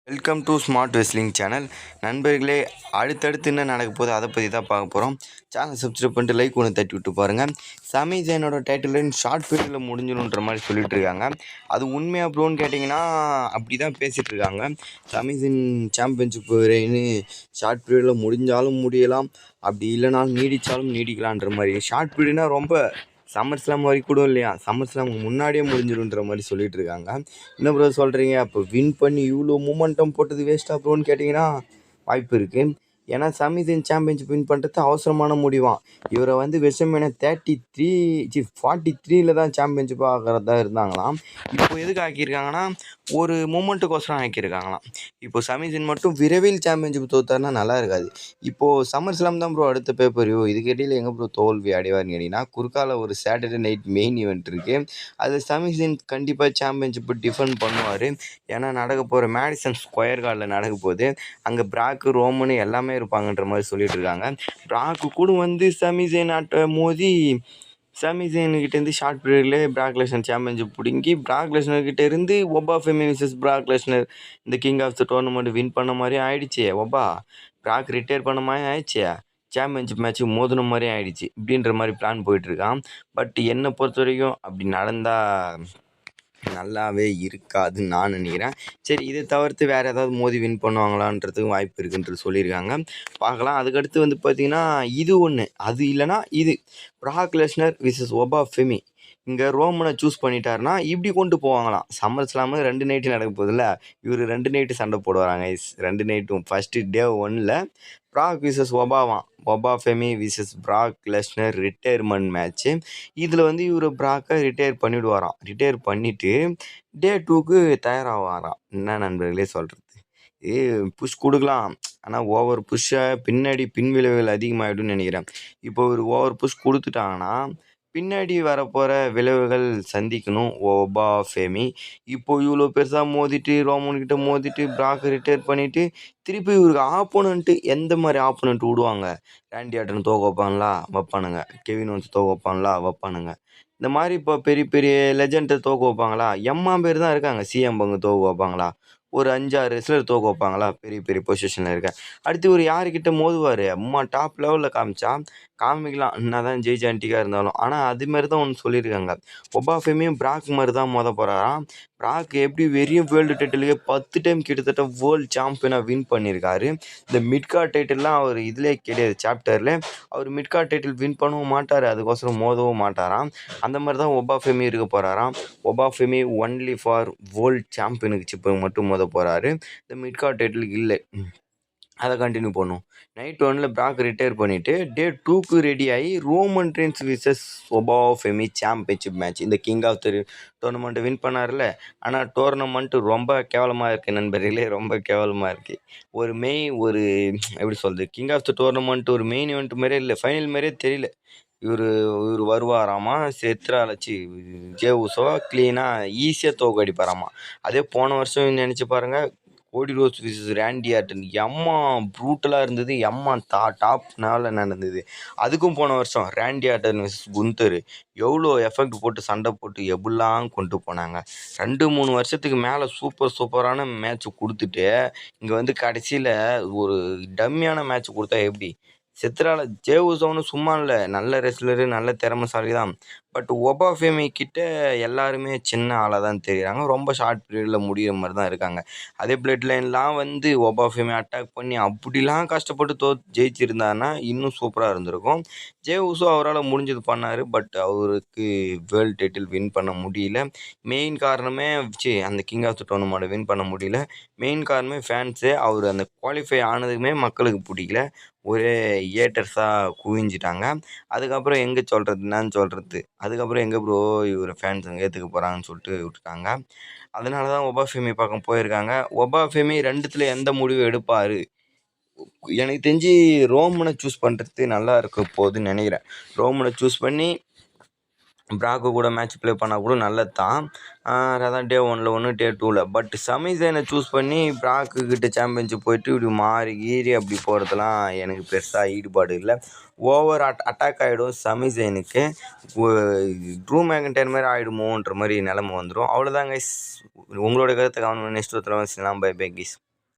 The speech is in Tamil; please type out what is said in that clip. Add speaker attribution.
Speaker 1: Welcome to smart wrestling channel. நண்பர்களே, அடுத்தடுத்து என்ன நடக்க போகுது அதை பற்றி தான் பார்க்க போகிறோம். சேனல் சப்ஸ்கிரைப் பண்ணிட்டு லைக் ஒன்று தட்டி விட்டு பாருங்கள். சமி ஜெயனோட டைட்டில் லைன் ஷார்ட் பீரியடில் முடிஞ்சிடும்ன்ற மாதிரி சொல்லிட்டு இருக்காங்க. அது உண்மையாக ப்ரோன்னு கேட்டிங்கன்னா அப்படி தான் பேசிகிட்டு இருக்காங்க. சமி ஜெயின் சாம்பியன்ஷிப் ரெயின்னு ஷார்ட் பீரியடில் முடிஞ்சாலும் முடியலாம், அப்படி இல்லைனாலும் நீடித்தாலும் நீடிக்கலான்ற மாதிரி. ஷார்ட் பீரியட்னா ரொம்ப சம்மர் ஸ்லாம் வரைக்கும் கூட இல்லையா, சம்மர் ஸ்லாமுக்கு முன்னாடியே முடிஞ்சிடும்ன்ற மாதிரி சொல்லிட்டு இருக்காங்க. என்ன ப்ரோ சொல்கிறீங்க, அப்போ வின் பண்ணி இவ்வளோ மூமெண்டம் போட்டது வேஸ்ட்டாக ப்ரோன்னு கேட்டிங்கன்னா வாய்ப்பு இருக்குது. ஏன்னா சமி ஜெயின் சாம்பியன்ஷிப் வின் பண்ணுறது அவசரமான முடிவான். இவரை வந்து வெஸ்டர்மேனை 43 தான் சாம்பியன்ஷிப் ஆகிறதா இருந்தாங்களாம். இப்போ எதுக்கு ஆக்கியிருக்காங்கன்னா ஒரு மூமெண்ட்டுக்கோசரம் ஆக்கியிருக்காங்களாம். இப்போ சமி ஜெயின் மட்டும் விரைவில் சாம்பியன்ஷிப் தோத்தாருன்னா நல்லா இருக்காது. இப்போது சம்மர் ஸ்லாம் தான் ப்ரோ அடுத்த பேப்பர். இதுக்கு இடையில் எங்கே ப்ரோ தோல்வி அடைவார்னு கேட்டிங்கன்னா, குறுக்கால ஒரு சாட்டர்டே நைட் மெயின் ஈவெண்ட் இருக்குது. அது சமி ஜெயின் கண்டிப்பாக சாம்பியன்ஷிப்பு டிஃபெண்ட் பண்ணுவார். ஏன்னா நடக்க போகிற மேடிசன் ஸ்கொயர் கார்டில் நடக்க போகுது. அங்கே பிராக்கு ரோமனு எல்லாமே இருப்பாங்கன்ற மாதிரி சொல்லிட்டு இருக்காங்க. பிராக்கு கூட வந்து சமி ஜெயின் மோதி சமி ஜெயின்கிட்டேருந்து ஷார்ட் பீரியட்லேயே பிராக் லெஸ்னர் சாம்பியன்ஷிப் பிடுங்கி பிராக் லெஸ்னர்கிட்டேருந்து Oba Femi versus Brock Lesnar இந்த king of the tournament win பண்ண மாதிரி ஆயிடுச்சு. ஒபா பிராக் ரிட்டையர் பண்ண மாதிரி ஆயிடுச்சு, சாம்பியன்ஷிப் மேட்ச்சு மோதின மாதிரி ஆயிடுச்சு. இப்படின்ற மாதிரி பிளான் போயிட்டுருக்கான். பட் என்னை பொறுத்த வரைக்கும் அப்படி நடந்தால் நல்லாவே இருக்காதுன்னு நான் நினைக்கிறேன். சரி, இதை தவிர்த்து வேறு ஏதாவது மோதி வின் பண்ணுவாங்களான்றதுக்கு வாய்ப்பு இருக்குன்றது சொல்லியிருக்காங்க. பார்க்கலாம். அதுக்கடுத்து வந்து பார்த்திங்கன்னா இது ஒன்று, அது இல்லைனா இது பிராக் லெஸ்னர் விசஸ் ஒபா ஃபெமி. இங்கே ரோமனை சூஸ் பண்ணிட்டாருன்னா இப்படி கொண்டு போவாங்களாம். சம்மர் ஸ்லாமு 2 நைட்டு நடக்க போகுதுல்ல, இவர் 2 நைட்டு சண்டை போடுவாராங்க. 2 நைட்டும் ஃபஸ்ட்டு டே 1ல் பிராக் விசஸ் ஒபாவான். Oba Femi versus Brock Lesnar retirement match. இதில் வந்து இவர் பிராக்கை ரிட்டையர் பண்ணிவிடுவாராம். ரிட்டையர் பண்ணிவிட்டு டே 2க்கு தயாராவாராம். என்ன நண்பர்களே சொல்கிறது, புஷ் கொடுக்கலாம், ஆனால் ஓவர் புஷ்ஷை பின்னாடி பின்விளைவுகள் அதிகமாகிடும்னு நினைக்கிறேன். இப்போ ஒரு ஓவர் புஷ் கொடுத்துட்டாங்கன்னா பின்னாடி வரப்போகிற விளைவுகள் சந்திக்கணும் ஒபா ஃபெமி. இப்போது இவ்வளோ பெருசாக மோதிட்டு ரோமன்கிட்ட மோதிட்டு பிராக் ரிட்டையர் பண்ணிவிட்டு திருப்பி இவருக்கு ஆப்போனண்ட்டு எந்த மாதிரி ஆப்போனண்ட் விடுவாங்க? ராண்டி ஆர்டன் தோக்க வைப்பாங்களா? வைப்பானுங்க. கெவின் ஓன்ஸ் தோக்க வைப்பாங்களா? வைப்பானுங்க. இந்த மாதிரி இப்போ பெரிய பெரிய லெஜெண்டை தோக்க வைப்பாங்களா? பேர் தான் இருக்காங்க. சிஎம் பங்கு தோக்க வைப்பாங்களா? ஒரு 5-6 ரெஸ்லர் தோக்க வைப்பாங்களா? பெரிய பெரிய பொசிஷனில் இருக்க. அடுத்து இவர் யாருக்கிட்ட மோதுவார்? டாப் லெவலில் காமிக்கலாம், என்ன தான் ஜெய்ஜாண்டிக்காக இருந்தாலும். ஆனால் அதுமாரி தான் ஒன்று சொல்லியிருக்காங்க, ஒபா ஃபெமியும் பிராக் மாதிரி தான் மோத போகிறாராம். பிராக் எப்படி வெறியும் வேர்ல்டு டைட்டிலுக்கு 10 டைம் கிட்டத்தட்ட வேர்ல்டு சாம்பியனாக வின் பண்ணியிருக்காரு. இந்த மிட்கார்ட் டைட்டில்லாம் அவர் இதிலே கிடையாது, சாப்டரில். அவர் மிட்கார்ட் டைட்டில் வின் பண்ணவும் மாட்டார், அதுக்கோசரம் மோதவும் மாட்டாராம். அந்த மாதிரி தான் ஒபா ஃபெமி இருக்க போகிறாராம். Oba Femi only for world சாம்பியனுக்கு சிப்பு மட்டும் மோத போகிறாரு. இந்த மிட்கார்ட் டைட்டிலுக்கு இல்லை. அதை கண்டினியூ பண்ணும். நைட் 1ல் பிராக் ரிட்டையர் பண்ணிவிட்டு டே 2க்கு ரெடி ஆகி Roman Reigns versus Oba Femi championship match. இந்த கிங் ஆஃப் த டோர்னமெண்ட்டை வின் பண்ணார்ல. ஆனால் டோர்னமெண்ட்டு ரொம்ப கேவலமாக இருக்குது நண்பர்களே, ரொம்ப கேவலமாக இருக்குது. ஒரு எப்படி சொல்கிறது, கிங் ஆஃப் த டோர்னமெண்ட் ஒரு மெயின் ஈவெண்ட் மாதிரியே இல்லை, ஃபைனல் மாதிரியே தெரியல. இவர் வருவாராமா, செத்ராலச்சு ஜே உசோ க்ளீனாக ஈஸியாக தோக்கடிப்பாராமா. அதே போன வருஷம் நினச்சி பாருங்கள், கோடி ரோஸ் விசஸ் ராண்டி ஆர்டன் எம்மா ப்ரூட்டலாக இருந்தது, எம்மா டாப் லெவலில் நடந்தது. அதுக்கும் போன வருஷம் ராண்டி ஆர்டன் விசஸ் குந்தர் எவ்வளோ எஃபெக்ட் போட்டு சண்டை போட்டு எப்படிலாம் கொண்டு போனாங்க. 2-3 வருஷத்துக்கு மேலே சூப்பரான மேட்ச் கொடுத்துட்டு இங்கே வந்து கடைசியில் ஒரு டம்மியான மேட்ச் கொடுத்தா எப்படி? செத்ரால ஜே உசோன்னு சும்மா இல்லை, நல்ல ரெஸ்லரு, நல்ல திறமைசாலி தான். பட் ஒபா ஃபெமி கிட்ட எல்லாருமே சின்ன ஆளாக தான் தெரியுறாங்க. ரொம்ப ஷார்ட் பீரியடில் முடிகிற மாதிரி தான் இருக்காங்க. அதே பிளட் லைன்லாம் வந்து ஒபா ஃபெமி அட்டாக் பண்ணி அப்படிலாம் கஷ்டப்பட்டு ஜெயிச்சிருந்தாருன்னா இன்னும் சூப்பராக இருந்திருக்கும். ஜே உசோ அவரால் முடிஞ்சது பண்ணார். பட் அவருக்கு வேர்ல்டு டைட்டில் வின் பண்ண முடியல. மெயின் காரணமே அந்த கிங் ஆஃப் த டோர்னமெண்ட்டை வின் பண்ண முடியல. மெயின் காரணமே ஃபேன்ஸு. அவர் அந்த குவாலிஃபை ஆனதுக்குமே மக்களுக்கு பிடிக்கல. ஒரே ஏட்டர்ஸாக குவிஞ்சிட்டாங்க. அதுக்கப்புறம் என்னன்னு சொல்கிறது, அதுக்கப்புறம் எங்கே ப்ரோ இவர் ஃபேன்ஸுங்க ஏற்றுக்க போகிறாங்கன்னு சொல்லிட்டு விட்டுட்டாங்க. அதனால தான் ஒபா ஃபெமி பக்கம் போயிருக்காங்க. ஒபா ஃபெமி 2த்துல எந்த முடிவு எடுப்பார்? எனக்கு தெரிஞ்சு ரோமனை சூஸ் பண்ணுறது நல்லா இருக்க போகுதுன்னு நினைக்கிறேன். ரோமனை சூஸ் பண்ணி பிராக்கு கூட மேட்ச் ப்ளே பண்ணால் கூட நல்லது தான். அதான் டே 1ல் ஒன்று, டே 2ல். பட் சமி ஜெயினை சூஸ் பண்ணி பிராக்கு கிட்ட சாம்பியன்ஷிப் போயிட்டு இப்படி மாறி அப்படி போகிறதுலாம் எனக்கு பெருசாக ஈடுபாடு இல்லை. ஓவர் அட்டாக் ஆகிடும் சமி ஜெயினுக்கு. ட்ரூ மேக்கன்டையர் மாதிரி ஆகிடுமோன்ற மாதிரி நிலமை வந்துடும். அவ்வளோதாங்க. உங்களோட கருத்தை கவனம் நெக்ஸ்ட் ஒருத்தர வச்சுக்கலாம். Bye guys.